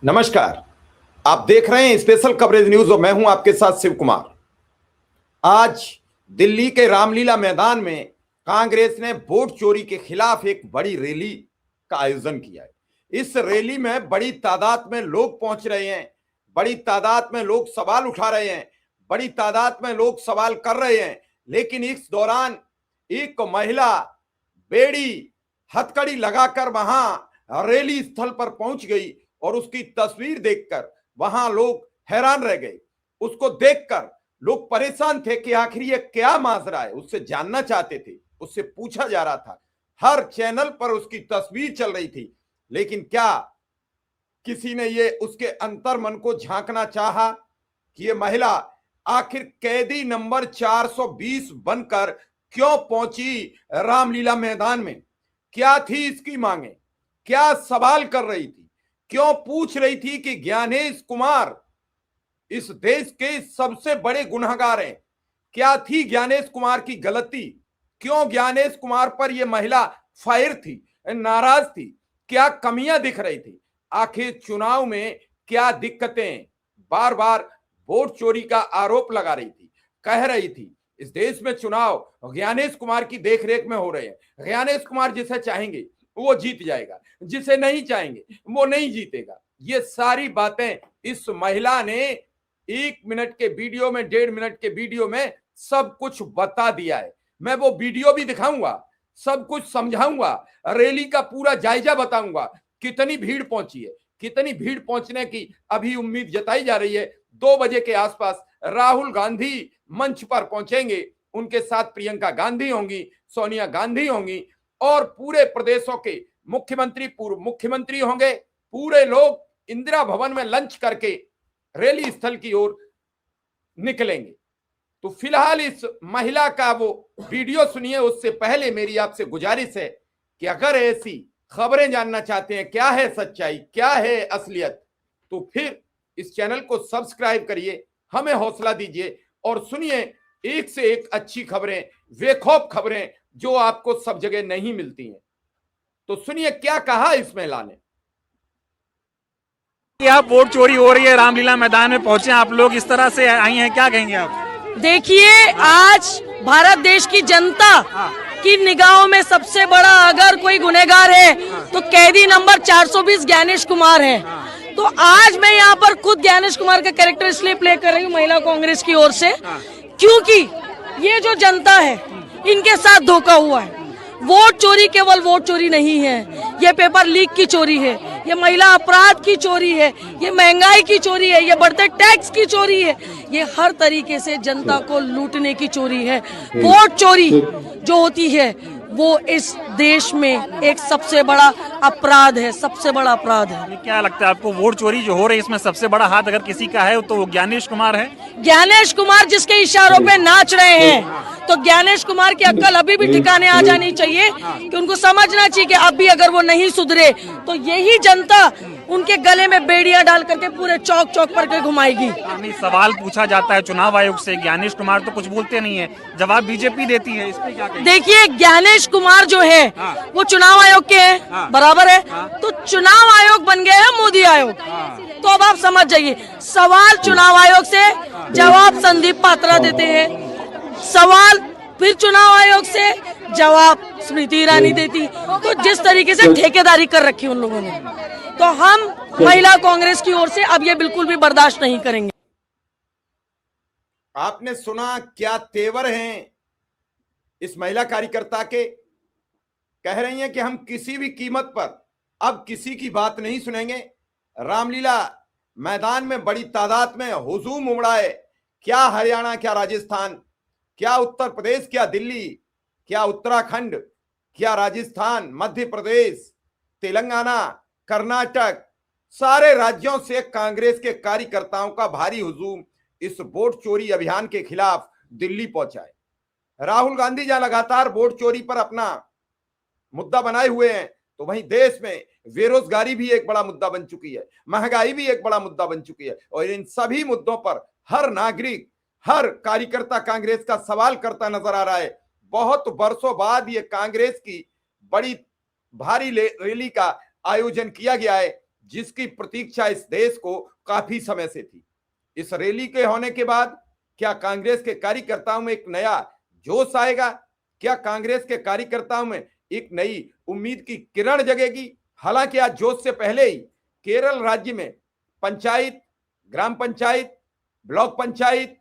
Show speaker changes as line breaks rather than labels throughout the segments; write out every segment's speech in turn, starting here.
नमस्कार। आप देख रहे हैं स्पेशल कवरेज न्यूज और मैं हूं आपके साथ शिव कुमार। आज दिल्ली के रामलीला मैदान में कांग्रेस ने वोट चोरी के खिलाफ एक बड़ी रैली का आयोजन किया है। इस रैली में बड़ी तादाद में लोग पहुंच रहे हैं, बड़ी तादाद में लोग सवाल उठा रहे हैं, बड़ी तादाद में लोग सवाल कर रहे हैं। लेकिन इस दौरान एक महिला बेड़ी हथकड़ी लगाकर वहां रैली स्थल पर पहुंच गई और उसकी तस्वीर देखकर वहां लोग हैरान रह गए। उसको देखकर लोग परेशान थे कि आखिर ये क्या माजरा है। उससे जानना चाहते थे, उससे पूछा जा रहा था, हर चैनल पर उसकी तस्वीर चल रही थी। लेकिन क्या किसी ने ये उसके अंतर्मन को झांकना चाहा कि ये महिला आखिर कैदी नंबर 420 बनकर क्यों पहुंची रामलीला मैदान में? क्या थी इसकी मांगे? क्या सवाल कर रही थी? क्यों पूछ रही थी कि ज्ञानेश कुमार इस देश के सबसे बड़े गुनहगार हैं? क्या थी ज्ञानेश कुमार की गलती? क्यों ज्ञानेश कुमार पर यह महिला फायर थी, नाराज थी? क्या कमियां दिख रही थी? आखिर चुनाव में क्या दिक्कतें? बार बार वोट चोरी का आरोप लगा रही थी, कह रही थी इस देश में चुनाव ज्ञानेश कुमार की देखरेख में हो रहे हैं। ज्ञानेश कुमार जिसे चाहेंगे वो जीत जाएगा, जिसे नहीं चाहेंगे वो नहीं जीतेगा। ये सारी बातें इस महिला ने 1 मिनट के वीडियो में, 1.5 मिनट के वीडियो में सब कुछ बता दिया है। मैं वो वीडियो भी दिखाऊंगा, सब कुछ समझाऊंगा, रैली का पूरा जायजा बताऊंगा, कितनी भीड़ पहुंची है, कितनी भीड़ पहुंचने की अभी उम्मीद जताई जा रही है। 2 बजे के आसपास राहुल गांधी मंच पर पहुंचेंगे, उनके साथ प्रियंका गांधी होंगी, सोनिया गांधी होंगी और पूरे प्रदेशों के मुख्यमंत्री, पूर्व मुख्यमंत्री होंगे। पूरे लोग इंदिरा भवन में लंच करके रैली स्थल की ओर निकलेंगे। तो फिलहाल इस महिला का वो वीडियो सुनिए। उससे पहले मेरी आपसे गुजारिश है कि अगर ऐसी खबरें जानना चाहते हैं, क्या है सच्चाई, क्या है असलियत, तो फिर इस चैनल को सब्सक्राइब करिए, हमें हौसला दीजिए और सुनिए एक से एक अच्छी खबरें, बेखौफ खबरें जो आपको सब जगह नहीं मिलती हैं। तो सुनिए क्या कहा इस महिला ने।
यहाँ वोट चोरी हो रही है, रामलीला मैदान में पहुंचे आप लोग, इस तरह से आई हैं, क्या कहेंगे आप?
देखिए, आज भारत देश की जनता की निगाहों में सबसे बड़ा अगर कोई गुनहगार है तो कैदी नंबर 420 ज्ञानेश कुमार है। तो आज मैं यहाँ पर खुद ज्ञानेश कुमार का कैरेक्टर इसलिए प्ले कर रही हूँ महिला कांग्रेस की ओर से, क्योंकि ये जो जनता है इनके साथ धोखा हुआ है। वोट चोरी केवल वोट चोरी नहीं है, ये पेपर लीक की चोरी है, ये महिला अपराध की चोरी है, ये महंगाई की चोरी है, ये बढ़ते टैक्स की चोरी है, ये हर तरीके से जनता को लूटने की चोरी है। वोट चोरी जो होती है वो इस देश में एक सबसे बड़ा अपराध है, सबसे बड़ा अपराध है।
क्या लगता है आपको, वोट चोरी जो हो रही है इसमें सबसे बड़ा हाथ अगर किसी का है तो वो ज्ञानेश कुमार है?
ज्ञानेश कुमार जिसके इशारों पे नाच रहे हैं, तो ज्ञानेश कुमार की अक्ल अभी भी ठिकाने आ जानी चाहिए कि उनको समझना चाहिए कि अभी अगर वो नहीं सुधरे तो यही जनता उनके गले में बेड़ियां डाल करके पूरे चौक चौक पर के घुमाएगी।
नहीं, सवाल पूछा जाता है चुनाव आयोग से, ज्ञानेश कुमार तो कुछ बोलते नहीं है, जवाब बीजेपी देती है, इस पे क्या कहेंगे?
देखिए, ज्ञानेश कुमार जो है वो चुनाव आयोग के हैं, बराबर है। तो चुनाव आयोग बन गया है मोदी आयोग। तो अब आप समझ जाइए, सवाल चुनाव आयोग से, जवाब संदीप पात्रा देते हैं, सवाल फिर चुनाव आयोग से, जवाब स्मृति ईरानी देती। तो जिस तरीके से ठेकेदारी कर रखी उन लोगों ने, तो हम महिला कांग्रेस की ओर से अब ये बिल्कुल भी बर्दाश्त नहीं करेंगे।
आपने सुना क्या तेवर हैं इस महिला कार्यकर्ता के? कह रही हैं कि हम किसी भी कीमत पर अब किसी की बात नहीं सुनेंगे। रामलीला मैदान में बड़ी तादाद में हुजूम उमड़ा है। क्या हरियाणा, क्या राजस्थान, क्या उत्तर प्रदेश, क्या दिल्ली, क्या उत्तराखंड, क्या राजस्थान, मध्य प्रदेश, तेलंगाना, कर्नाटक, सारे राज्यों से कांग्रेस के कार्यकर्ताओं का भारी हुजूम इस वोट चोरी अभियान के खिलाफ दिल्ली पहुंचा है। राहुल गांधी जहां लगातार वोट चोरी पर अपना मुद्दा बनाए हुए हैं, तो वहीं देश में बेरोजगारी भी एक बड़ा मुद्दा बन चुकी है, महंगाई भी एक बड़ा मुद्दा बन चुकी है। और इन सभी मुद्दों पर हर नागरिक, हर कार्यकर्ता कांग्रेस का सवाल करता नजर आ रहा है। बहुत वर्षों बाद ये कांग्रेस की बड़ी भारी रैली का आयोजन किया गया है, जिसकी प्रतीक्षा इस देश को काफी समय से थी। इस रैली के होने के बाद क्या कांग्रेस के कार्यकर्ताओं में एक नया जोश आएगा? क्या कांग्रेस के कार्यकर्ताओं में एक नई उम्मीद की किरण जगेगी? हालांकि आज जोश से पहले ही केरल राज्य में पंचायत, ग्राम पंचायत, ब्लॉक पंचायत,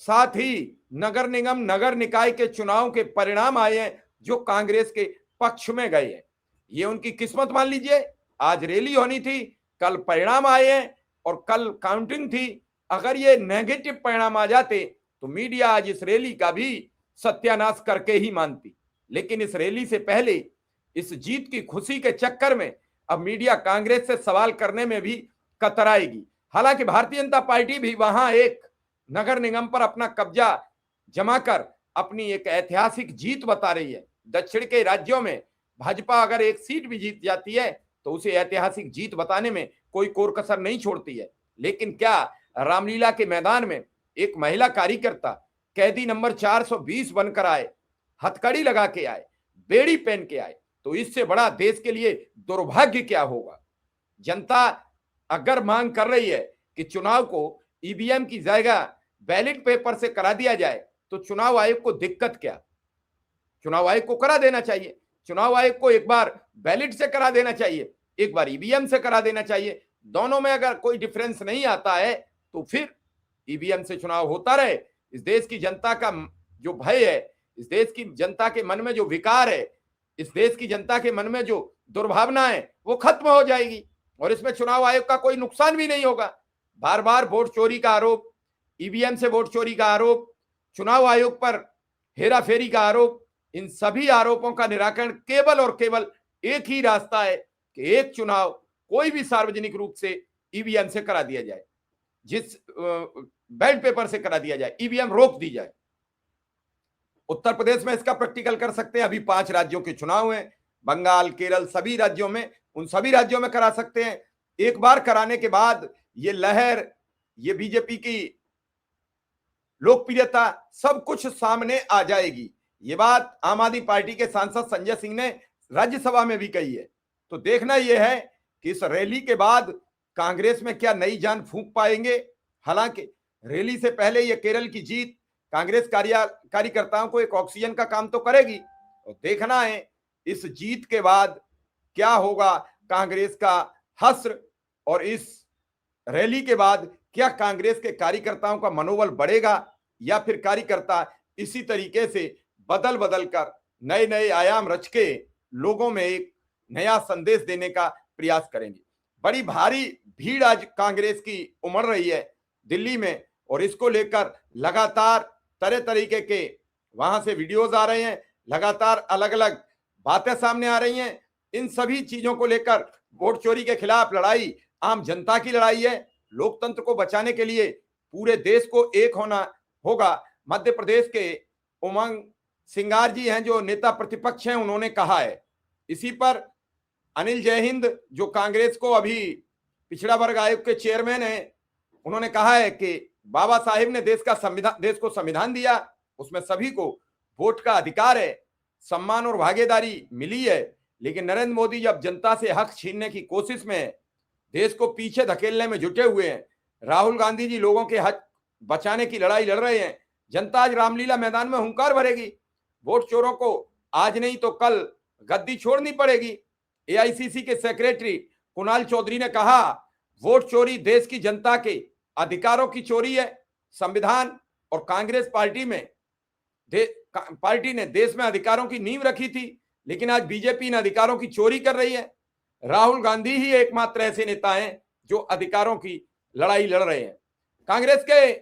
साथ ही नगर निगम, नगर निकाय के चुनाव के परिणाम आए हैं जो कांग्रेस के पक्ष में गए हैं। ये उनकी किस्मत मान लीजिए। आज रैली होनी थी, कल परिणाम आए हैं और कल काउंटिंग थी। अगर ये नेगेटिव परिणाम आ जाते तो मीडिया आज इस रैली का भी सत्यानाश करके ही मानती। लेकिन इस रैली से पहले, इस जीत की खुशी के चक्कर में अब मीडिया कांग्रेस से सवाल करने में भी कतराएगी। हालांकि भारतीय जनता पार्टी भी वहां एक नगर निगम पर अपना कब्जा जमाकर अपनी एक ऐतिहासिक जीत बता रही है। दक्षिण के राज्यों में भाजपा अगर एक सीट भी जीत जाती है तो उसे ऐतिहासिक जीत बताने में कोई कोर कसर नहीं छोड़ती है। लेकिन क्या रामलीला के मैदान में एक महिला कार्यकर्ता कैदी नंबर 420 बनकर आए, हथकड़ी लगा के आए, बेड़ी पहन के आए, तो इससे बड़ा देश के लिए दुर्भाग्य क्या होगा? जनता अगर मांग कर रही है कि चुनाव को ईवीएम की जगह बैलेट पेपर से करा दिया जाए तो चुनाव आयोग को दिक्कत क्या? चुनाव आयोग को करा देना चाहिए। चुनाव आयोग को एक बार बैलेट से करा देना चाहिए, एक बार ईवीएम से करा देना चाहिए। दोनों में अगर कोई डिफरेंस नहीं आता है तो फिर ईवीएम से चुनाव होता रहे। इस देश की जनता का जो भय है, इस देश की जनता के मन में जो विकार है, इस देश की जनता के मन में जो दुर्भावना है, वो खत्म हो जाएगी और इसमें चुनाव आयोग का कोई नुकसान भी नहीं होगा। बार बार वोट चोरी का आरोप, ईवीएम से वोट चोरी का आरोप, चुनाव आयोग पर हेराफेरी का आरोप, इन सभी आरोपों का निराकरण केवल और केवल एक ही रास्ता है कि एक चुनाव कोई भी सार्वजनिक रूप से ईवीएम से करा दिया जाए, जिस बैलेट पेपर से करा दिया जाए, ईवीएम रोक दी जाए। उत्तर प्रदेश में इसका प्रैक्टिकल कर सकते हैं। अभी 5 राज्यों के चुनाव हैं, बंगाल, केरल, सभी राज्यों में, उन सभी राज्यों में करा सकते हैं। एक बार कराने के बाद ये लहर, ये बीजेपी की लोकप्रियता, सब कुछ सामने आ जाएगी। ये बात आम आदमी पार्टी के सांसद संजय सिंह ने राज्यसभा में भी कही है। तो देखना यह है कि इस रैली के बाद कांग्रेस में क्या नई जान फूंक पाएंगे। हालांकि रैली से पहले ये केरल की जीत कांग्रेस कार्यकर्ताओं को एक ऑक्सीजन का काम तो करेगी। और देखना है इस जीत के बाद क्या होगा कांग्रेस का हश्र, और इस रैली के बाद क्या कांग्रेस के कार्यकर्ताओं का मनोबल बढ़ेगा या फिर कार्यकर्ता इसी तरीके से बदल बदल कर नए नए आयाम रच के लोगों में एक नया संदेश देने का प्रयास करेंगे। बड़ी भारी भीड़ आज कांग्रेस की उमड़ रही है दिल्ली में, और इसको लेकर लगातार तरह तरीके के वहां से वीडियोस आ रहे हैं, लगातार अलग अलग बातें सामने आ रही हैं। इन सभी चीजों को लेकर वोट चोरी के खिलाफ लड़ाई आम जनता की लड़ाई है। लोकतंत्र को बचाने के लिए पूरे देश को एक होना होगा। मध्य प्रदेश के उमंग सिंगार जी हैं जो नेता प्रतिपक्ष हैं, उन्होंने कहा है। इसी पर अनिल जयहिंद जो कांग्रेस को अभी पिछड़ा वर्ग आयोग के चेयरमैन हैं, उन्होंने कहा है कि बाबा साहेब ने देश को संविधान दिया, उसमें सभी को वोट का अधिकार है, सम्मान और भागीदारी मिली है। लेकिन नरेंद्र मोदी जब जनता से हक छीनने की कोशिश में है, देश को पीछे धकेलने में जुटे हुए हैं, राहुल गांधी जी लोगों के हक बचाने की लड़ाई लड़ रहे हैं। जनता आज रामलीला मैदान में हुंकार भरेगी। वोट चोरों को आज नहीं तो कल गद्दी छोड़नी पड़ेगी। एआईसीसी के सेक्रेटरी कुणाल चौधरी ने कहा, वोट चोरी देश की जनता के अधिकारों की चोरी है। संविधान और कांग्रेस पार्टी ने देश में अधिकारों की नींव रखी थी, लेकिन आज बीजेपी इन अधिकारों की चोरी कर रही है। राहुल गांधी ही एकमात्र ऐसे नेता हैं जो अधिकारों की लड़ाई लड़ रहे हैं। कांग्रेस के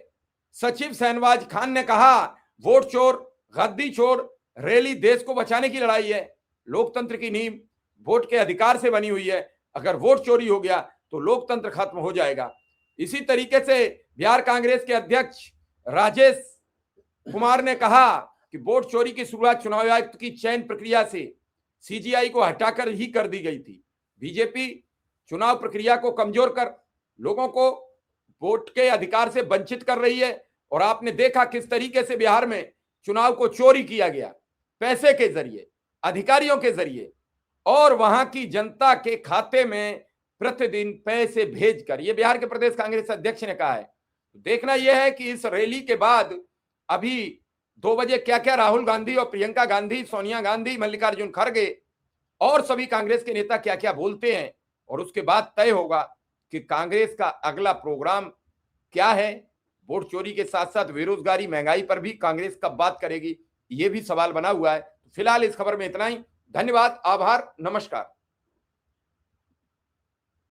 सचिव शहनवाज खान ने कहा, वोट चोर, गद्दी चोर, रैली देश को बचाने की लड़ाई है। लोकतंत्र की नींव वोट के अधिकार से बनी हुई है। अगर वोट चोरी हो गया तो लोकतंत्र खत्म हो जाएगा। इसी तरीके से बिहार कांग्रेस के अध्यक्ष राजेश कुमार ने कहा कि वोट चोरी की शुरुआत चुनाव आयुक्त की चयन प्रक्रिया से सीजीआई को हटाकर ही कर दी गई थी। बीजेपी चुनाव प्रक्रिया को कमजोर कर लोगों को वोट के अधिकार से वंचित कर रही है। और आपने देखा किस तरीके से बिहार में चुनाव को चोरी किया गया, पैसे के जरिए, अधिकारियों के जरिए, और वहां की जनता के खाते में प्रतिदिन पैसे भेजकर, ये बिहार के प्रदेश कांग्रेस अध्यक्ष ने कहा है। देखना यह है कि इस रैली के बाद अभी 2 बजे क्या क्या राहुल गांधी और प्रियंका गांधी, सोनिया गांधी, मल्लिकार्जुन खड़गे और सभी कांग्रेस के नेता क्या क्या बोलते हैं, और उसके बाद तय होगा कि कांग्रेस का अगला प्रोग्राम क्या है। वोट चोरी के साथ साथ बेरोजगारी, महंगाई पर भी कांग्रेस कब बात करेगी, ये भी सवाल बना हुआ है। फिलहाल इस खबर में इतना ही। धन्यवाद, आभार, नमस्कार।